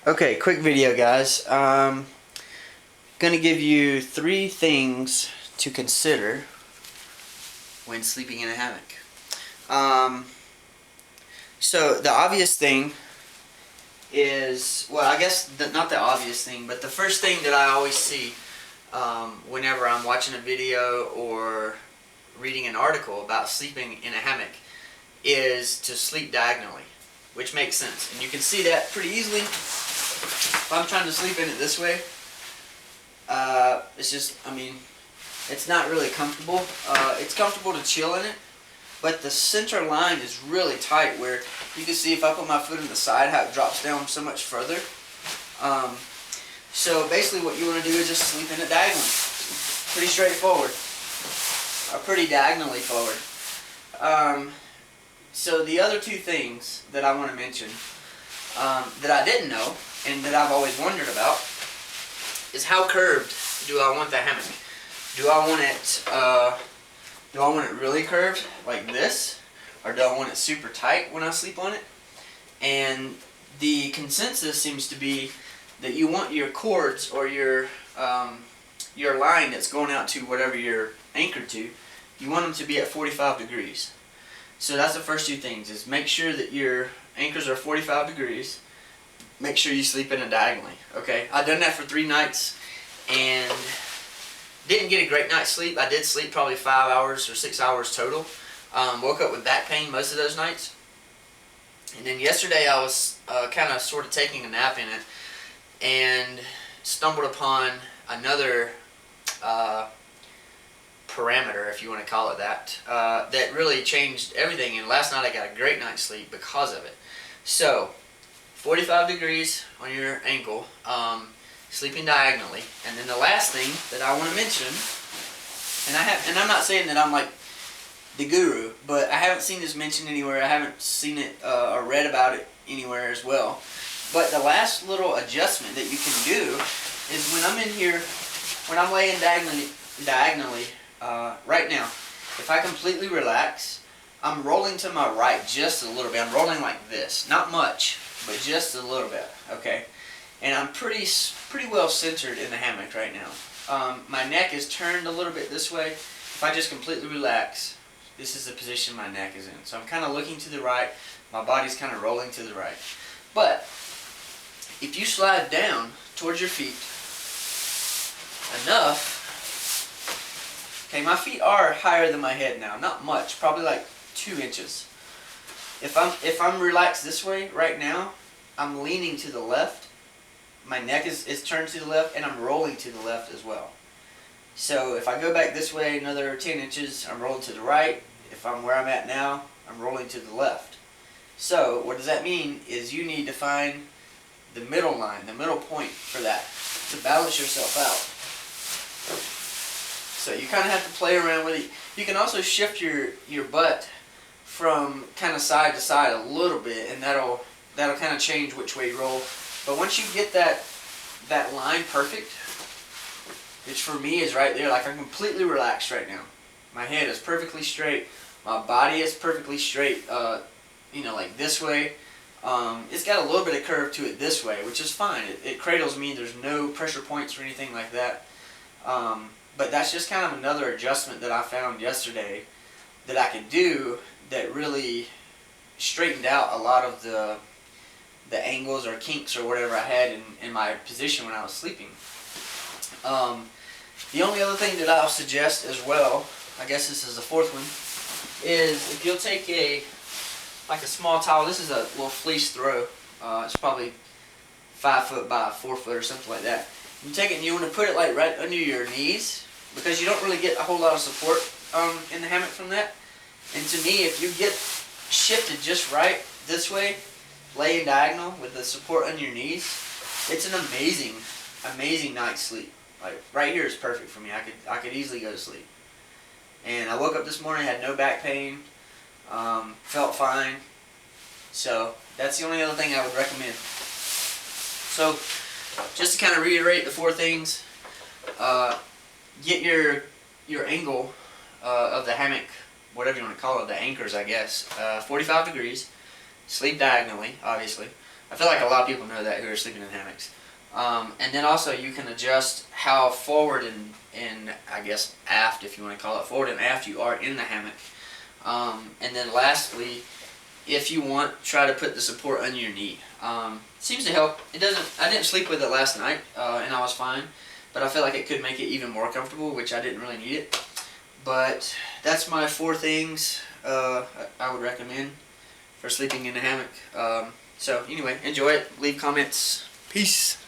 Okay, quick video, guys. Gonna give you 3 things to consider when sleeping in a hammock. Um, so the obvious thing is, well, I guess not the obvious thing, but the first thing that I always see whenever I'm watching a video or reading an article about sleeping in a hammock is to sleep diagonally, which makes sense. And you can see that pretty easily. If I'm trying to sleep in it this way, it's just, it's not really comfortable. It's comfortable to chill in it, but the center line is really tight where you can see if I put my foot in the side how it drops down so much further. So basically what you want to do is just sleep in it diagonally. Pretty straightforward. Or pretty diagonally forward. So the other 2 things that I want to mention that I didn't know and that I've always wondered about is how curved do I want the hammock? Do I want it really curved like this, or do I want it super tight when I sleep on it? And the consensus seems to be that you want your cords or your line that's going out to whatever you're anchored to, you want them to be at 45 degrees. So that's the first 2 things, is make sure that your anchors are 45 degrees. Make sure you sleep in it diagonally. Okay, I've done that for 3 nights and didn't get a great night's sleep. I did sleep probably 5 hours or 6 hours total. Woke up with back pain most of those nights. And then yesterday I was kind of sort of taking a nap in it and stumbled upon another parameter, if you want to call it that, that really changed everything. And last night I got a great night's sleep because of it. So 45 degrees on your ankle, sleeping diagonally. And then the last thing that I want to mention, and I'm not saying that I'm like the guru, but I haven't seen this mentioned anywhere. I haven't seen it or read about it anywhere as well. But the last little adjustment that you can do is when I'm in here, when I'm laying diagonally right now, if I completely relax, I'm rolling to my right just a little bit. I'm rolling like this, not much, but just a little bit, okay? And I'm pretty well centered in the hammock right now. My neck is turned a little bit this way. If I just completely relax, this is the position my neck is in. So I'm kind of looking to the right, my body's kind of rolling to the right. But if you slide down towards your feet enough, okay, my feet are higher than my head now, not much, probably like 2 inches. If I'm relaxed this way right now, I'm leaning to the left. My neck is turned to the left, and I'm rolling to the left as well. So if I go back this way another 10 inches, I'm rolling to the right. If I'm where I'm at now, I'm rolling to the left. So what does that mean is you need to find the middle line, the middle point for that, to balance yourself out. So you kind of have to play around with it. You can also shift your butt from kind of side to side a little bit, and that'll kind of change which way you roll. But once you get that line perfect, which for me is right there, like I'm completely relaxed right now. My head is perfectly straight. My body is perfectly straight, like this way. It's got a little bit of curve to it this way, which is fine. It cradles me. There's no pressure points or anything like that. But that's just kind of another adjustment that I found yesterday that I could do that really straightened out a lot of the angles or kinks or whatever I had in my position when I was sleeping. The only other thing that I'll suggest as well, I guess this is the 4th one, is if you'll take a small towel. This is a little fleece throw. It's probably 5 foot by 4 foot or something like that. You take it and you want to put it like right under your knees, because you don't really get a whole lot of support in the hammock from that. And to me, if you get shifted just right this way, laying diagonal with the support on your knees, it's an amazing night's sleep. Like right here is perfect for me. I could easily go to sleep. And I woke up this morning, had no back pain, felt fine. So that's the only other thing I would recommend. So just to kind of reiterate the 4 things, get your angle of the hammock, whatever you want to call it, the anchors I guess, 45 degrees. Sleep diagonally, obviously. I feel like a lot of people know that who are sleeping in hammocks. And then also you can adjust how forward and I guess aft, if you want to call it forward and aft, you are in the hammock. And then lastly, if you want, try to put the support under your knee. Seems to help. It doesn't. I didn't sleep with it last night, and I was fine. But I feel like it could make it even more comfortable, which I didn't really need it. But that's my 4 things I would recommend for sleeping in a hammock. So anyway, enjoy it. Leave comments. Peace.